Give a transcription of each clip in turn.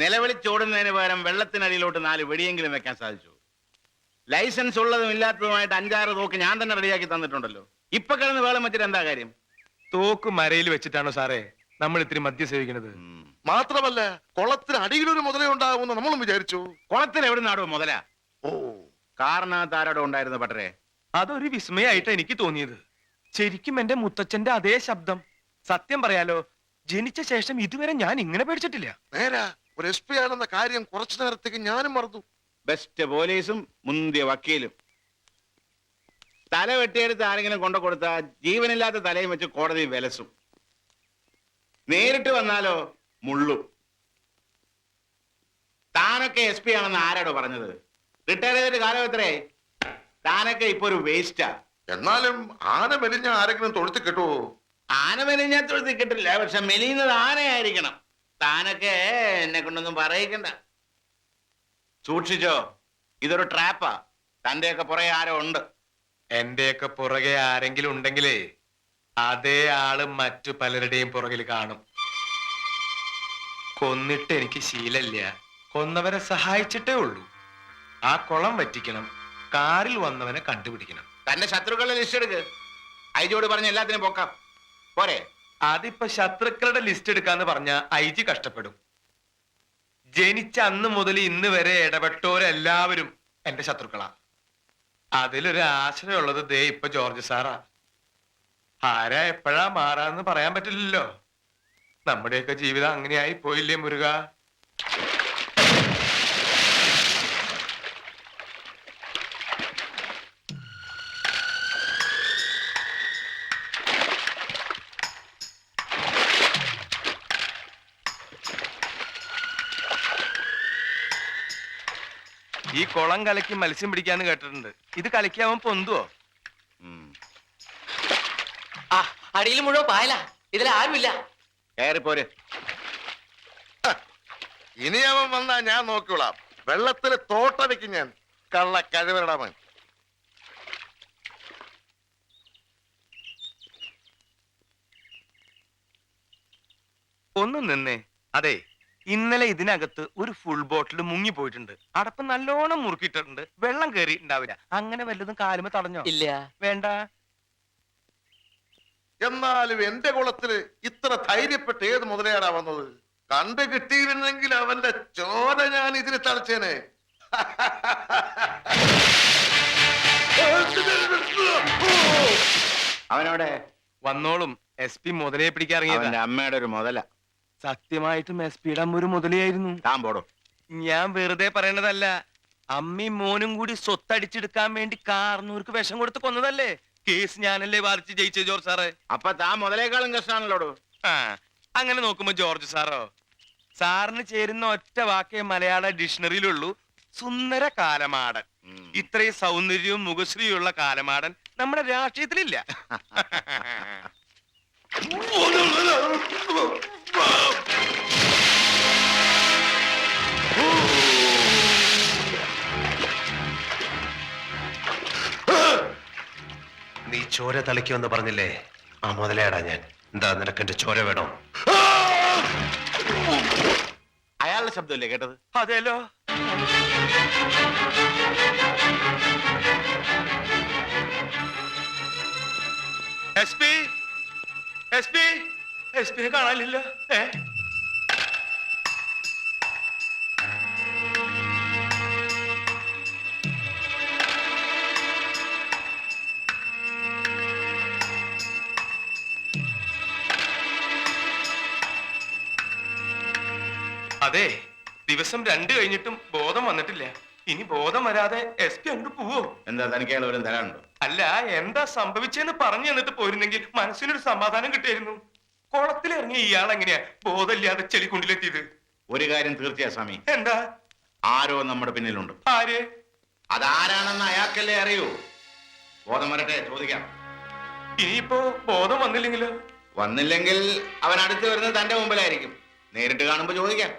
നിലവിളിച്ചോടുന്നതിന് പകരം വെള്ളത്തിനടിയിലോട്ട് 4 വെടിയെങ്കിലും വെക്കാൻ സാധിച്ചു. ലൈസൻസ് ഉള്ളതും ഇല്ലാത്തതുമായിട്ട് 5-6 തോക്ക് ഞാൻ തന്നെ റെഡിയാക്കി തന്നിട്ടുണ്ടല്ലോ. ഇപ്പൊ കിടന്ന് വേളം വെച്ചിട്ട് എന്താ കാര്യം? തോക്ക് മരയിൽ വെച്ചിട്ടാണോ സാറേ നമ്മൾ ഇത്തിരി മദ്യം സേവിക്കുന്നത്? മാത്രമല്ല കുളത്തിന് അടിയിലൊരു മുതലേ ഉണ്ടാകുമെന്ന് നമ്മളും വിചാരിച്ചു. കുളത്തിൽ എവിടെ നാടോ മുതല? ഓ, കാറിനകത്ത് ആരോടോ ഉണ്ടായിരുന്നു പട്ടരെ? അതൊരു വിസ്മയായിട്ട് എനിക്ക് തോന്നിയത്. ശരിക്കും എന്റെ മുത്തച്ഛന്റെ അതേ ശബ്ദം. സത്യം പറയാലോ, ജനിച്ച ശേഷം ഇതുവരെ ഞാൻ ഇങ്ങനെ പേടിച്ചിട്ടില്ല. നേരാ, ഒരു SP ആണെന്ന കാര്യം കുറച്ചു നേരത്തേക്ക് ഞാനും മറന്നു. ബെസ്റ്റ് പോലീസും മുന്തിയ വക്കീലും. തല വെട്ടിയെടുത്ത് ആരെങ്കിലും കൊണ്ടു കൊടുത്താ ജീവനില്ലാത്ത തലയും വെച്ച് കോടതി വിലസും. നേരിട്ട് വന്നാലോ മുള്ളു. താനൊക്കെ SP ആണെന്ന് ആരാടോ പറഞ്ഞത്? റിട്ടയർ ചെയ്തിട്ട് കാലം എത്രേ? താനൊക്കെ ഇപ്പൊ ഒരു വേസ്റ്റാ. എന്നാലും ആന മെലിഞ്ഞ ആരെങ്കിലും തൊഴുത്ത് കിട്ടുമോ? ആന മെലിഞ്ഞാൽ തൊഴുത്തി കിട്ടില്ല, പക്ഷെ മെലിയുന്നത് ആനയായിരിക്കണം. താനൊക്കെ എന്നെ കൊണ്ടൊന്നും പറയിക്കണ്ട. സൂക്ഷിച്ചോ, ഇതൊരു ട്രാപ്പാ. തന്റെയൊക്കെ പുറകെ ആരോ ഉണ്ട്. എന്റെയൊക്കെ പുറകെ ആരെങ്കിലും ഉണ്ടെങ്കിലേ അതേ ആള് മറ്റു പലരുടെയും പുറകിൽ കാണും. കൊന്നിട്ട് എനിക്ക് ശീലമില്ല, കൊന്നവരെ സഹായിച്ചിട്ടേ ഉള്ളൂ. ആ കുളം വറ്റിക്കണം, കാറിൽ വന്നവനെ കണ്ടുപിടിക്കണം. തന്റെ ശത്രുക്കളുടെ ലിസ്റ്റ് എടുക്ക്. ഐജിയോട് പറഞ്ഞ എല്ലാത്തിനും പൊക്കാം പോരെ? അതിപ്പോ ശത്രുക്കളുടെ ലിസ്റ്റ് എടുക്കാന്ന് പറഞ്ഞ IG കഷ്ടപ്പെടും. ജനിച്ച അന്ന് മുതൽ ഇന്ന് വരെ ഇടപെട്ടോരെല്ലാവരും എന്റെ ശത്രുക്കളാ. അതിലൊരു ആശ്രയമുള്ളത് ദേ ഇപ്പൊ ജോർജ് സാറാ. ആരാ എപ്പോഴാ മാറാന്ന് പറയാൻ പറ്റില്ലല്ലോ. നമ്മുടെയൊക്കെ ജീവിതം അങ്ങനെയായി പോയില്ലേ മുരുക? ഈ കുളം കലക്കി മത്സ്യം പിടിക്കാന്ന് കേട്ടിട്ടുണ്ട്. ഇത് കലക്കിയാവൻ പൊന്തുവോ? അടിയിൽ മുഴുവൻ പായല, ഇതിൽ ആരുമില്ല. കയറിപ്പോര്. ഇനി അവൻ വന്നാ ഞാൻ നോക്കിക്കൊള്ളാം. വെള്ളത്തില് തോട്ട വെക്കും ഞാൻ. കള്ള കഴിവരടാമൻ. ഒന്നും നിന്നേ. അതെ, ഇന്നലെ ഇതിനകത്ത് ഒരു ഫുൾ ബോട്ടിൽ മുങ്ങി പോയിട്ടുണ്ട്. അടപ്പ് നല്ലോണം മുറുക്കിയിട്ടുണ്ട്. വെള്ളം കയറിയിട്ടുണ്ടാവില്ല. അങ്ങനെ വല്ലതും കാലുമ തടഞ്ഞോ? ഇല്ല. വേണ്ട. എന്നാലും എന്റെ കുളത്തില് ഇത്ര ധൈര്യപ്പെട്ട് ഏത് മുതലയാടാ വന്നത്? കണ്ടു കിട്ടിയിരുന്നെങ്കിൽ അവന്റെ ചോര ഞാൻ ഇതിന് തളച്ചേനെ. അവനോടെ വന്നോളും. SP മുതലയെ പിടിക്കാറിങ്ങിയത് അവന്റെ അമ്മയുടെ ഒരു മുതല. സത്യമായിട്ടും SP-യുടെ അമ്മ ഒരു മുതലയായിരുന്നു. താൻ പോടോ. ഞാൻ വെറുതെ പറയണതല്ല. അമ്മയും മോനും കൂടി സ്വത്തടിച്ചെടുക്കാൻ വേണ്ടി കാർന്നൂർക്ക് വിഷം കൊടുത്ത് കൊന്നതല്ലേ? കേസ് ഞാനല്ലേ വാദിച്ച് ജയിച്ച ജോർജ് സാറേ. അപ്പൊ താൻ മുതലേക്കാളും കഷ്ടാണല്ലോടോ. ആ, അങ്ങനെ നോക്കുമ്പോ ജോർജ് സാറോ, സാറിന് ചേരുന്ന ഒറ്റ വാക്കേ മലയാള ഡിക്ഷണറിയിലുള്ളൂ: സുന്ദര കാലമാടൻ. ഇത്രയും സൗന്ദര്യവും മുഖശ്രീയുള്ള കാലമാടൻ നമ്മുടെ രാഷ്ട്രീയത്തിലില്ല. നീ ചോര തളിക്കുമെന്ന് പറഞ്ഞില്ലേ? ആ മുതലയാടാ ഞാൻ. എന്താ, നിനക്ക് എന്റെ ചോര വേണോ? അയാളുടെ ശബ്ദമല്ലേ കേട്ടത്? അതെല്ലോ. SP കാണാനില്ല. അതെ, ദിവസം 2 കഴിഞ്ഞിട്ടും ബോധം വന്നിട്ടില്ല. ഇനി ബോധം വരാതെ SP അങ്ങോട്ട് പോവോ? എന്താ തനിക്ക് അയാൾ വരും തരാനുണ്ടോ? അല്ല, എന്താ സംഭവിച്ചെന്ന് പറഞ്ഞു തന്നിട്ട് പോയിരുന്നെങ്കിൽ മനസ്സിനൊരു സമാധാനം കിട്ടിയായിരുന്നു. കുളത്തിലിറങ്ങിയ ഇയാൾ എങ്ങനെയാ ബോധമില്ലാതെ ചെളിക്കുണ്ടിലെത്തിയത്? ഒരു കാര്യം തീർച്ചയാ സ്വാമി. എന്താ? ആരോ നമ്മുടെ പിന്നിലുണ്ട്. ആര്? അതാരാണെന്ന് അയാൾക്കല്ലേ അറിയൂ. ബോധം വരട്ടെ, ചോദിക്കാം. ഇനിയിപ്പോ ബോധം വന്നില്ലെങ്കിലോ? വന്നില്ലെങ്കിൽ അവൻ അടുത്ത് വരുന്നത് തന്റെ മുമ്പിലായിരിക്കും. നേരിട്ട് കാണുമ്പോ ചോദിക്കാം.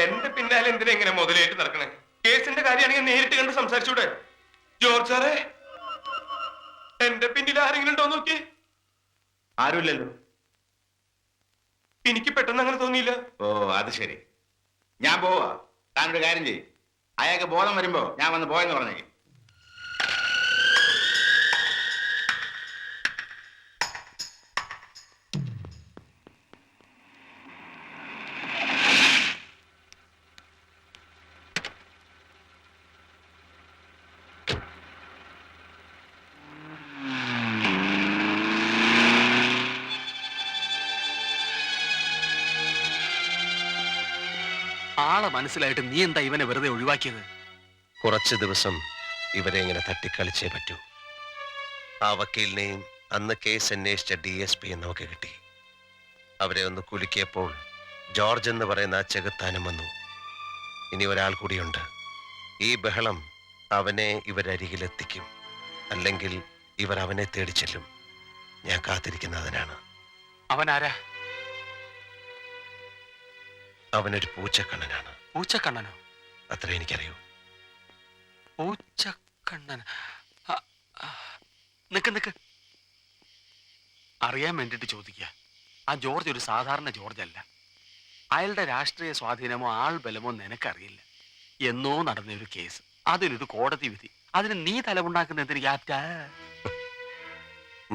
എന്റെ പിന്നാലെ എന്തിനാ ഇങ്ങനെ മുതലായിട്ട് നടക്കണേ? കേസിന്റെ കാര്യമാണെങ്കിൽ നേരിട്ട് കണ്ട് സംസാരിച്ചൂടെ? ജോർജ് സാറേ, എന്റെ പിന്നിൽ ആരെങ്കിലും ഉണ്ടോ നോക്കി. ആരുമില്ലല്ലോ. എനിക്ക് പെട്ടെന്ന് അങ്ങനെ തോന്നിയില്ല. ഓ, അത് ശരി. ഞാൻ പോവാ. താനൊരു കാര്യം ചെയ്യും, അയാൾക്ക് ബോധം വരുമ്പോ ഞാൻ വന്ന് പോയെന്ന് പറഞ്ഞേക്ക്. ആളെ മനസ്സിലായിട്ട് നീ എന്താ ഇവനെ വെറുതെ ഒഴിവാക്കിയത്? കുറച്ച് ദിവസം ഇവരെ ഇങ്ങനെ തട്ടിക്കളിച്ചേ പറ്റൂ. ആ വക്കീലിനെയും അന്ന് കേസ് അന്വേഷിച്ച DSP നമുക്ക് കിട്ടി. അവരെ ഒന്ന് കുലുക്കിയപ്പോൾ ജോർജ് എന്ന് പറയുന്ന ആ ചെകുത്താനും വന്നു. ഇനി ഒരാൾ കൂടിയുണ്ട്. ഈ ബഹളം അവനെ ഇവരരികിലെത്തിക്കും, അല്ലെങ്കിൽ ഇവർ അവനെ തേടി ചെല്ലും. ഞാൻ കാത്തിരിക്കുന്നതിനാണ്. അവനാരാ? അവനൊരു പൂച്ചക്കണ്ണനാണ്. പൂച്ചക്കണ്ണനോ? അത്ര എനിക്കറിയൂ. പൂച്ചക്കണ്ണൻ. നിക്ക് അറിയാൻ വേണ്ടിട്ട് ചോദിക്കുക. ആ ജോർജ് ഒരു സാധാരണ ജോർജ് അല്ല. അയാളുടെ രാഷ്ട്രീയ സ്വാധീനമോ ആൾ ബലമോ നിനക്കറിയില്ല. എന്നോ നടന്നൊരു കേസ്, അതിലൊരു കോടതി വിധി, അതിന് നീ തലമുണ്ടാക്കുന്നതിന് ക്യാപ്റ്റാ?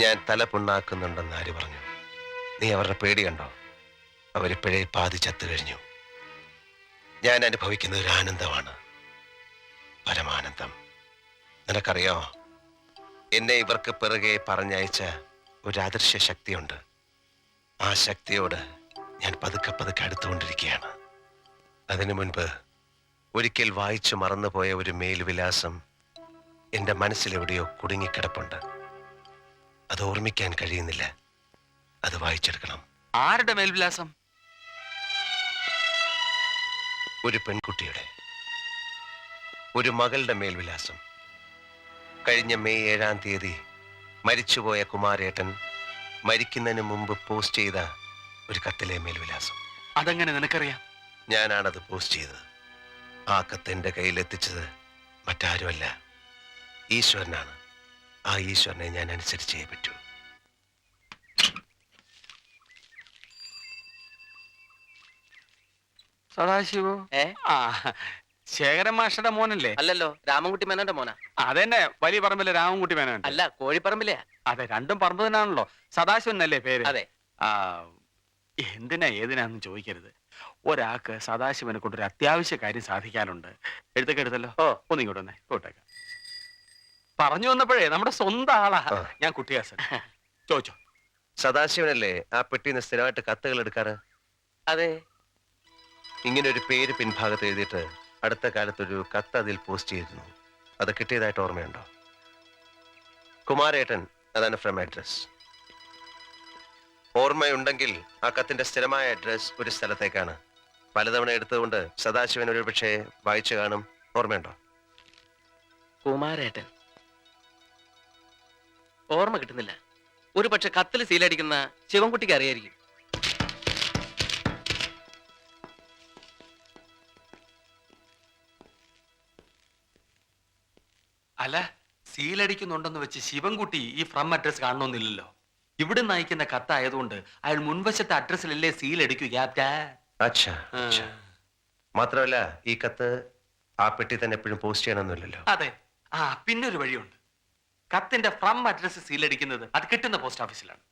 ഞാൻ തല പുണ്ണാക്കുന്നുണ്ടെന്ന് ആര് പറഞ്ഞു? നീ അവരുടെ പേടി കണ്ടോ? അവരിപ്പോഴേ പാതി ചത്തു കഴിഞ്ഞു. ഞാൻ അനുഭവിക്കുന്ന ഒരു ആനന്ദമാണ്, പരമാനന്ദം. നിനക്കറിയാമോ, എന്നെ ഇവർക്ക് പിറകെ പറഞ്ഞയച്ച ഒരു അദൃശ്യ ശക്തിയുണ്ട്. ആ ശക്തിയോട് ഞാൻ പതുക്കെ പതുക്കെ അടുത്തുകൊണ്ടിരിക്കുകയാണ്. അതിനു മുൻപ് ഒരിക്കൽ വായിച്ചു മറന്നുപോയ ഒരു മേൽവിലാസം എൻ്റെ മനസ്സിലെവിടെയോ കുടുങ്ങിക്കിടപ്പുണ്ട്. അത് ഓർമ്മിക്കാൻ കഴിയുന്നില്ല. അത് വായിച്ചെടുക്കണം. ആരുടെ മേൽവിലാസം? ഒരു പെൺകുട്ടിയുടെ, ഒരു മകളുടെ മേൽവിലാസം. കഴിഞ്ഞ മെയ് 7-ാം തീയതി മരിച്ചുപോയ കുമാരേട്ടൻ മരിക്കുന്നതിന് മുമ്പ് പോസ്റ്റ് ചെയ്ത ഒരു കത്തിലെ മേൽവിലാസം. അതെങ്ങനെ നിനക്കറിയാം? ഞാനാണത് പോസ്റ്റ് ചെയ്തത്. ആ കത്ത് എൻ്റെ കയ്യിലെത്തിച്ചത് മറ്റാരുമല്ല, ഈശ്വരനാണ്. ആ ഈശ്വരനെ ഞാൻ അനുസരിച്ചേ പറ്റൂ. സദാശിവോ? ആ, ശേഖരൻ മാഷയുടെ മോനല്ലേ? അല്ലല്ലോ, രാമൻകുട്ടി മേനോന്റെ മോനാ. അതെന്നെ വലിയ പറമ്പിലെ രാമൻകുട്ടി മേനോൻ. അല്ല, കോഴിപ്പറമ്പിലെ. അതെ, രണ്ടും പറമ്പ് തന്നെയാണല്ലോ. സദാശിവൻ അല്ലേ പേര്? അതെ. ആ, എന്തിനാ ഏതിനാന്ന് ചോദിക്കരുത്. ഒരാൾക്ക് സദാശിവനെ കൊണ്ട് ഒരു അത്യാവശ്യ കാര്യം സാധിക്കാനുണ്ട്. എഴുത്തൊക്കെ എടുത്തല്ലോ. ഒന്നിങ്ങോട്ട് വന്നേ, പോട്ടേക്ക. പറഞ്ഞു വന്നപ്പോഴേ നമ്മുടെ സ്വന്തം ആളാ. ഞാൻ കുട്ടിയാസൻ. ചോദിച്ചോ. സദാശിവനല്ലേ ആ പെട്ടിന്ന് സ്ഥിരമായിട്ട് കത്തുകൾ എടുക്കാറ്? അതെ. ഇങ്ങനെ ഒരു പേര് പിൻഭാഗത്ത് എഴുതിയിട്ട് അടുത്ത കാലത്തൊരു കത്ത് അതിൽ പോസ്റ്റ് ചെയ്തിരുന്നു. അത് കിട്ടിയതായിട്ട് ഓർമ്മയുണ്ടോ? കുമാരേട്ടൻ, അതാണ് ഫ്രം അഡ്രസ്. ഓർമ്മയുണ്ടെങ്കിൽ ആ കത്തിന്റെ സ്ഥിരമായ അഡ്രസ് ഒരു സ്ഥലത്തേക്കാണ്. പലതവണ എടുത്തുകൊണ്ട് സദാശിവൻ ഒരു പക്ഷേ വായിച്ചു കാണും. ഓർമ്മയുണ്ടോ? കുമാരേട്ടൻ. ഓർമ്മ കിട്ടുന്നില്ല. ഒരു പക്ഷെ കത്തിൽ സീലടിക്കുന്ന ശിവൻകുട്ടിക്ക് അറിയായിരിക്കും. അല്ല, സീലടിക്കുന്നുണ്ടെന്ന് വെച്ച് ശിവൻകുട്ടി ഈ ഫ്രം അഡ്രസ് കാണണമെന്നില്ലല്ലോ. ഇവിടെ നയിക്കുന്ന കത്തായതുകൊണ്ട് അയാൾ മുൻവശത്തെ അഡ്രസ്സിലല്ലേ സീലടിക്കൂ ക്യാപ്റ്റാ. അച്ഛാ, അച്ഛാ. മാത്രമല്ല ഈ കത്ത് ആ പെട്ടി തന്നെ എപ്പോഴും പോസ്റ്റ് ചെയ്യണമെന്നില്ലല്ലോ. അതെ. ആ, പിന്നെ ഒരു വഴിയുണ്ട്. കത്തിന്റെ ഫ്രം അഡ്രസ് സീലടിക്കുന്നത് അത് കിട്ടുന്ന പോസ്റ്റ് ഓഫീസിലാണ്.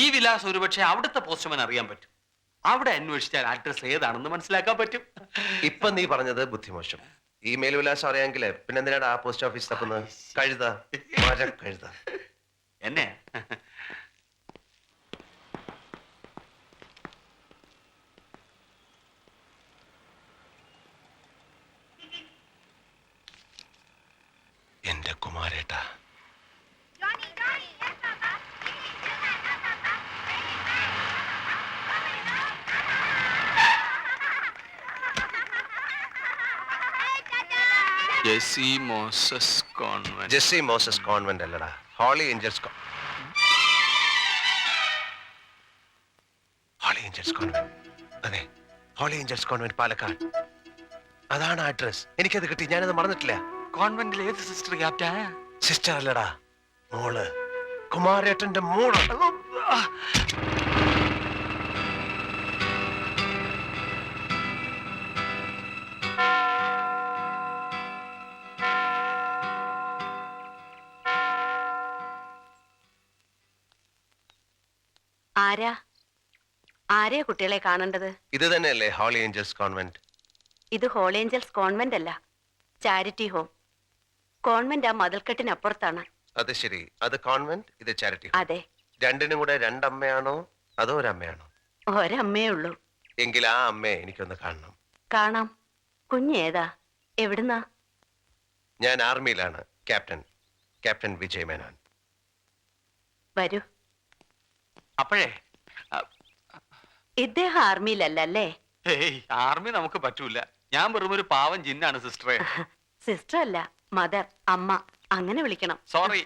ഈ വിലാസം ഒരുപക്ഷെ അവിടുത്തെ പോസ്റ്റ്മാൻ അറിയാൻ പറ്റും. അവിടെ അന്വേഷിച്ചാൽ അഡ്രസ് ഏതാണെന്ന് മനസ്സിലാക്കാൻ പറ്റും. ഇപ്പൊ നീ പറഞ്ഞത് ബുദ്ധിമോശം. ഈ മേൽവിലാസം അറിയാമെങ്കിലേ പിന്നെ എന്തിനാണ് ആ പോസ്റ്റ് ഓഫീസ് തപ്പുന്നത്? കഴുത, കഴുത. എന്നെ എന്റെ കുമാരേട്ടാ, Jessie Moses convent. Jessie Moses convent അല്ലടാ, ഹോളി ഏഞ്ചൽസ് കോൺവെന്റ്. അതെ, ഹോളി ഏഞ്ചൽസ് കോൺവെന്റ്, പാലക്കാട്. അതാണ് അഡ്രസ്. എനിക്കത് കിട്ടി, ഞാനത് മറന്നിട്ടില്ല. കോൺവെന്റിൽ ഏത് സിസ്റ്റർ ക്യാപ്റ്റാ? സിസ്റ്റർ അല്ലടാ, മോള്, കുമാരേട്ടന്റെ മോള്. ആരാ ആരെയാ കുട്ടികളെ കാണേണ്ടത്? ഇത് തന്നെയല്ലേ ഹോളി ഏഞ്ചൽസ് കോൺവെന്റ്? ഇത് ഹോളി ഏഞ്ചൽസ് കോൺവെന്റ് അല്ല, ചാരിറ്റി ഹോം. കോൺവെന്റ് ആ മതിൽക്കെട്ടിനപ്പുറത്താണ്. അത് ശരി, അത് കോൺവെന്റ്, ഇത് ചാരിറ്റി. അതെ. രണ്ടിനും കൂടെ രണ്ടമ്മയാണോ അതോ ഒരമ്മയാണോ? ഒരമ്മേ ഉള്ളൂ. എങ്കിൽ ആ അമ്മയെ എനിക്കൊന്ന് കാണണം. കാണാം. കുഞ്ഞേതാ? എവിടുന്നാ? ഞാൻ ആർമിയിലാണ്, ക്യാപ്റ്റൻ വിജയ് മേനോൻ. വരൂ. അപ്പോഴേ ഇദ്ദേഹം ആർമിയിലല്ലേ? ഏയ് ആർമി നമുക്ക് പറ്റൂല. ഞാൻ വെറും ഒരു പാവം ജിന്നാണ് സിസ്റ്ററെ. സിസ്റ്റർ അല്ല, മദർ, അമ്മ, അങ്ങനെ വിളിക്കണം. സോറി.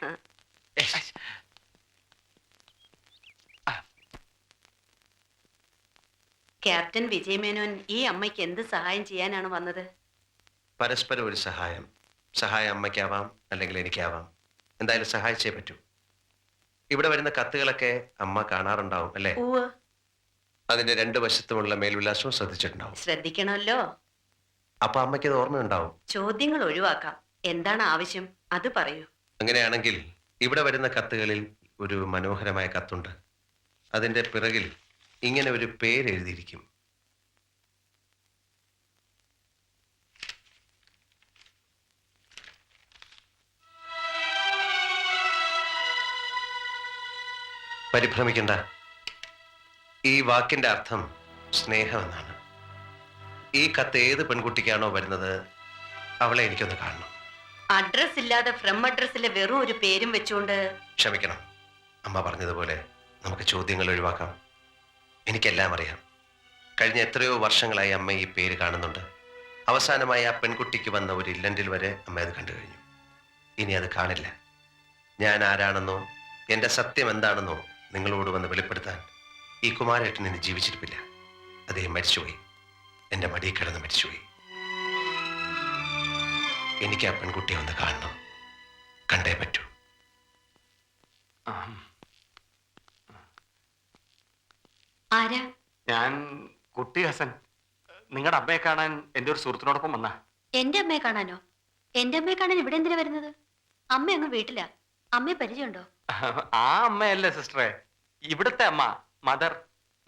ക്യാപ്റ്റൻ വിജയ് മേനോൻ ഈ അമ്മയ്ക്ക് എന്ത് സഹായം ചെയ്യാനാണ് വന്നത്? പരസ്പരം ഒരു സഹായം അമ്മയ്ക്കാവാം, അല്ലെങ്കിൽ എനിക്കാവാം. എന്തായാലും സഹായിച്ചേ പറ്റൂ. ഇവിടെ വരുന്ന കത്തുകളൊക്കെ അമ്മ കാണാറുണ്ടാവും അല്ലേ? ഉവ്വ്. അതിന്റെ രണ്ടു വശത്തുമുള്ള മേൽവിലാസവും ശ്രദ്ധിച്ചിട്ടുണ്ടാവും. ശ്രദ്ധിക്കണമല്ലോ. അപ്പൊ അമ്മയ്ക്ക് അത് ഓർമ്മയുണ്ടാവും. ചോദ്യങ്ങൾ ഒഴിവാക്കാം. എന്താണ് ആവശ്യം അത് പറയൂ. അങ്ങനെയാണെങ്കിൽ ഇവിടെ വരുന്ന കത്തുകളിൽ ഒരു മനോഹരമായ കത്തുണ്ട്. അതിന്റെ പിറകിൽ ഇങ്ങനെ ഒരു പേര് എഴുതിയിരിക്കും. പരിഭ്രമിക്കണ്ട. ഈ വാക്കിന്റെ അർത്ഥം സ്നേഹം എന്നാണ്. ഈ കത്ത് ഏത് പെൺകുട്ടിക്കാണോ വരുന്നത് അവളെ എനിക്കൊന്ന് കാണണം. അഡ്രസ് ഇല്ലാതെ ഫ്രം അഡ്രസ്സിലെ വെറും ഒരു പേരും വെച്ചുകൊണ്ട്. ക്ഷമിക്കണം, അമ്മ പറഞ്ഞതുപോലെ നമുക്ക് ചോദ്യങ്ങൾ ഒഴിവാക്കാം. എനിക്കെല്ലാം അറിയാം. കഴിഞ്ഞ എത്രയോ വർഷങ്ങളായി അമ്മ ഈ പേര് കാണുന്നുണ്ട്. അവസാനമായി ആ പെൺകുട്ടിക്ക് വന്ന ഒരു ഇല്ലന്റിൽ വരെ അമ്മ അത് കണ്ടു കഴിഞ്ഞു. ഇനി അത് കാണില്ല. ഞാൻ ആരാണെന്നോ എന്റെ സത്യം എന്താണെന്നോ നിങ്ങളോട് വന്ന് വെളിപ്പെടുത്താൻ ഈ കുമാരേട്ടൻ ഇനി ജീവിച്ചിരിപ്പില്ല. അദ്ദേഹം മരിച്ചുപോയി. എന്റെ മടിയിൽ കിടന്ന് മരിച്ചുപോയി. എനിക്ക് ആ പെൺകുട്ടിയെ ഒന്ന് കാണണം. കണ്ടേ പറ്റൂ. ആരാ? ഞാൻ കുട്ടി ഹസൻ. നിങ്ങളുടെ അമ്മയെ കാണാൻ എന്റെ ഒരു സുഹൃത്തിനോടൊപ്പം വന്നാ. എന്റെ അമ്മയെ കാണാനോ? എന്റെ അമ്മയെ കാണാൻ ഇവിടെ എന്തിനാ വരുന്നത്? അമ്മ അങ്ങ് വീട്ടിലാ. അമ്മയെ പരിചയമുണ്ടോ? ആ അമ്മയല്ലേ സിസ്റ്ററെ, ഇവിടുത്തെ അമ്മ.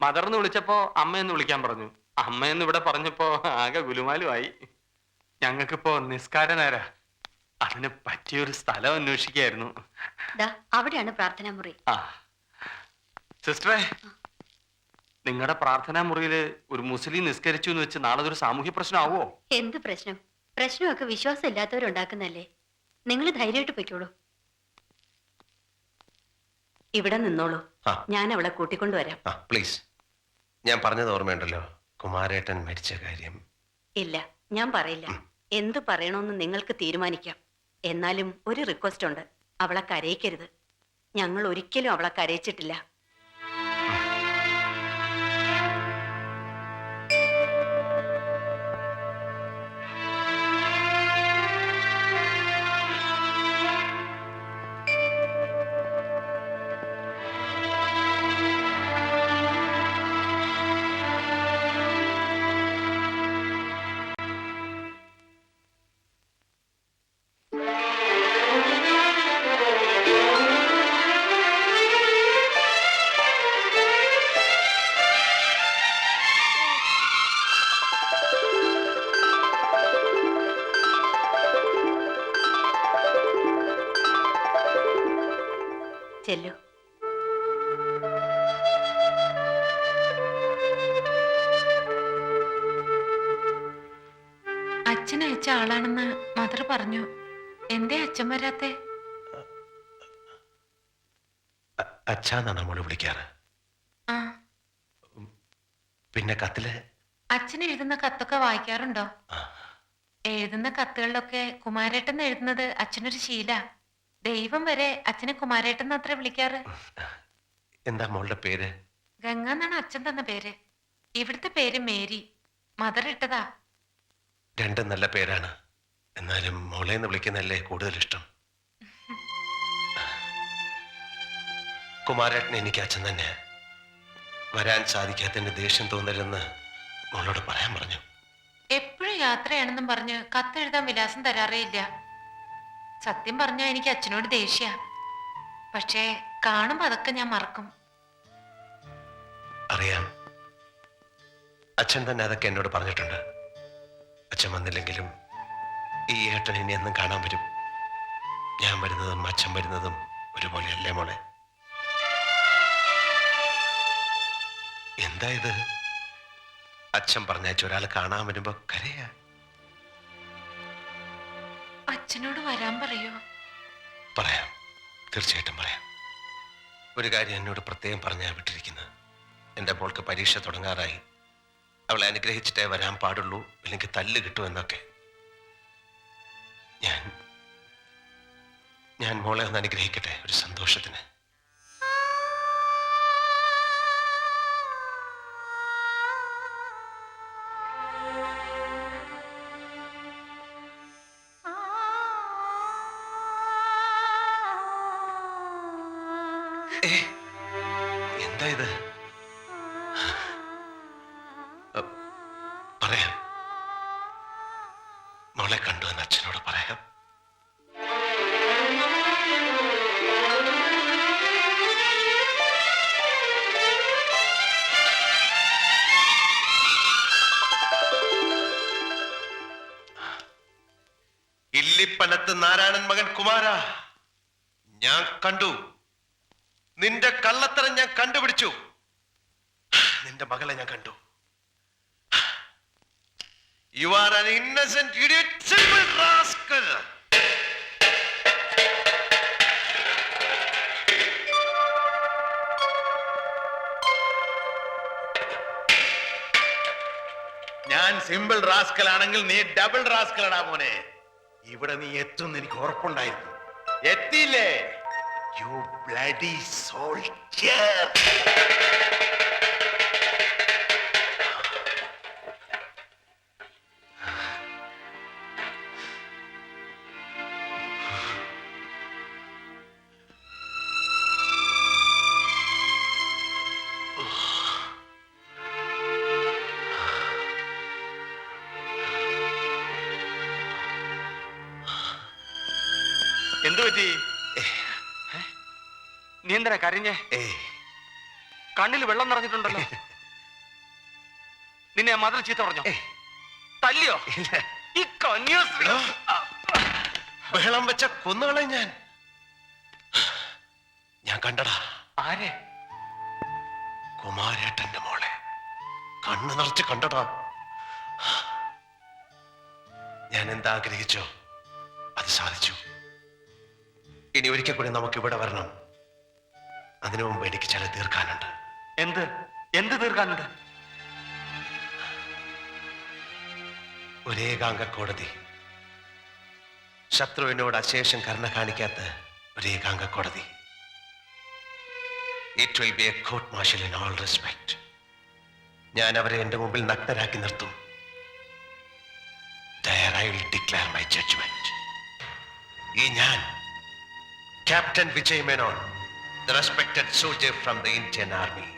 മദർ എന്ന് വിളിച്ചപ്പോ അമ്മയെന്ന് വിളിക്കാൻ പറഞ്ഞു. അമ്മയെന്ന് ഇവിടെ പറഞ്ഞപ്പോ ആകെ ഗുലുമാലുമായി. ഞങ്ങൾക്കിപ്പോ നിസ്കാര നേര. അതിന് പറ്റിയൊരു സ്ഥലം അന്വേഷിക്കായിരുന്നു. അവിടെയാണ് പ്രാർത്ഥനാ മുറി. ആ സിസ്റ്ററെ, നിങ്ങളുടെ പ്രാർത്ഥനാ മുറിയില് ഒരു മുസ്ലിം നിസ്കരിച്ചു എന്ന് വെച്ച് നാളെ ഒരു സാമൂഹ്യ പ്രശ്നമാവോ? എന്ത് പ്രശ്നം? പ്രശ്നമൊക്കെ വിശ്വാസം ഇല്ലാത്തവരുണ്ടാക്കുന്നല്ലേ. നിങ്ങൾ ധൈര്യമായിട്ട് പൊയ്ക്കോളൂ. ഇവിടെ നിന്നോളൂ. ഞാൻ അവളെ കൂട്ടിക്കൊണ്ടുവരാം. പ്ലീസ്. ഞാൻ പറഞ്ഞത് ഓർമ്മയുണ്ടല്ലോ, കുമാരേട്ടൻ മരിച്ച കാര്യം. ഇല്ല, ഞാൻ പറയില്ല. എന്ത് പറയണമെന്ന് നിങ്ങൾക്ക് തീരുമാനിക്കാം. എന്നാലും ഒരു റിക്വസ്റ്റ് ഉണ്ട്. അവളെ കരയിക്കരുത്. ഞങ്ങൾ ഒരിക്കലും അവളെ കരയിച്ചിട്ടില്ല. ചെല്ലു. അച്ഛൻ അയച്ച ആളാണെന്ന് മദർ പറഞ്ഞു. എന്തേ അച്ഛൻ വരാത്തെ? അച്ഛാന്നാണ് മോള് വിളിക്കാറ്. ആ, പിന്നെ കത്തില് അച്ഛൻ എഴുതുന്ന കത്തൊക്കെ വായിക്കാറുണ്ടോ? എഴുതുന്ന കത്തുകളിലൊക്കെ കുമാരേട്ടൻ എഴുതുന്നത് അച്ഛനൊരു ശീല. ദൈവം വരെ അച്ഛനെ കുമാരേട്ടൻ അത്ര വിളിക്കാറ്. എന്താ മോളുടെ പേര്? ഗംഗ എന്നാണ് അച്ഛൻ തന്ന പേര്. ഇവിടുത്തെ പേര് മേരി. മദർ ഇട്ടതാ. രണ്ടും നല്ല പേരാണ്. എന്നാലും മോളേന്ന് വിളിക്കുന്നതല്ലേ കൂടുതൽ ഇഷ്ടം. കുമാരേട്ടൻ എനിക്ക് അച്ഛൻ തന്നെ. വരാൻ സാധിക്കാത്തതിന്റെ ദേഷ്യം തോന്നരുതെന്ന് മോളോട് പറയാൻ പറഞ്ഞു. എപ്പോഴും യാത്രയാണെന്നും പറഞ്ഞ് കത്തെഴുതാൻ വിലാസം തരാറേ ഇല്ല. സത്യം പറഞ്ഞാൽ എനിക്ക് അച്ഛനോട് ദേഷ്യ. പക്ഷേ കാണുമ്പോ അതൊക്കെ ഞാൻ മറക്കും. അറിയാം. അച്ഛൻ തന്നെ അതൊക്കെ എന്നോട് പറഞ്ഞിട്ടുണ്ട്. അച്ഛൻ വന്നില്ലെങ്കിലും ഈ ഏട്ടൻ ഇനി എന്നും കാണാൻ വരും. ഞാൻ വരുന്നതും അച്ഛൻ വരുന്നതും ഒരുപോലെയല്ലേ മോളെ? എന്താ ഇത്? അച്ഛൻ പറഞ്ഞയച്ച ഒരാൾ കാണാൻ വരുമ്പോ കരയാ. അച്ഛനോട് വരാൻ പറയോ? പറയാം, തീർച്ചയായിട്ടും പറയാം. ഒരു കാര്യം എന്നോട് പ്രത്യേകം പറഞ്ഞാ വിട്ടിരിക്കുന്നത്. എൻ്റെ മോൾക്ക് പരീക്ഷ തുടങ്ങാറായി. അവളെ അനുഗ്രഹിച്ചിട്ടേ വരാൻ പാടുള്ളൂ, ഇല്ലെങ്കിൽ തല്ല് കിട്ടുമെന്നൊക്കെ. ഞാൻ മോളെ ഒന്ന് അനുഗ്രഹിക്കട്ടെ ഒരു സന്തോഷത്തിന്. എന്താ ഇത്? പറയാം, മോളെ കണ്ടു എന്ന് അച്ഛനോട് പറയാം. ഇല്ലിപ്പനത്ത് നാരായണൻ മകൻ കുമാര, ഞാൻ കണ്ടു. നിന്റെ കള്ളത്തരം ഞാൻ കണ്ടുപിടിച്ചു. നിന്റെ മകളെ ഞാൻ കണ്ടു. You are an innocent idiot, simple rascal. ഞാൻ സിമ്പിൾ റാസ്കൽ ആണെങ്കിൽ നീ ഡബിൾ റാസ്കലടാ മോനെ. ഇവിടെ നീ എത്തുമെന്ന് എനിക്ക് ഉറപ്പുണ്ടായിരുന്നു. എത്തിയില്ലേ? You bloody soldier. എന്തു പറ്റി? നീ എന്തിനാ കരഞ്ഞേ? കണ്ണിൽ വെള്ളം നിറഞ്ഞിട്ടുണ്ടല്ലോ. നിന്നെ മദർ ചീത്ത പറഞ്ഞോ? തല്ലിയോ? ഈ ബഹളം വെച്ച കൊന്നുകളെ ഞാൻ കണ്ടടാ. ആരെ? കുമാരേട്ടന്റെ മോളെ കണ്ണു നിറച്ച് കണ്ടടാ. ഞാൻ എന്താ ആഗ്രഹിച്ചോ അത് സാധിച്ചു. ഇനി ഒരിക്കൽ കൂടി നമുക്ക് ഇവിടെ വരണം. അതിനു മുമ്പ് എനിക്ക് ചില തീർക്കാനുണ്ട്. എന്ത് തീർക്കാനുണ്ട്? ഒരേകാംഗ കോടതി. ശത്രുവിനോട് അശേഷം കരുണ കാണിക്കാത്ത ഒരേകാംഗ കോടതി. It will be a court martial in all respect. ഞാൻ അവരെ എന്റെ മുമ്പിൽ നഗ്നരാക്കി നിർത്തും. There I will declare my judgment. ഈ ഞാൻ Captain Vijay Menon, the respected soldier from the Indian Army.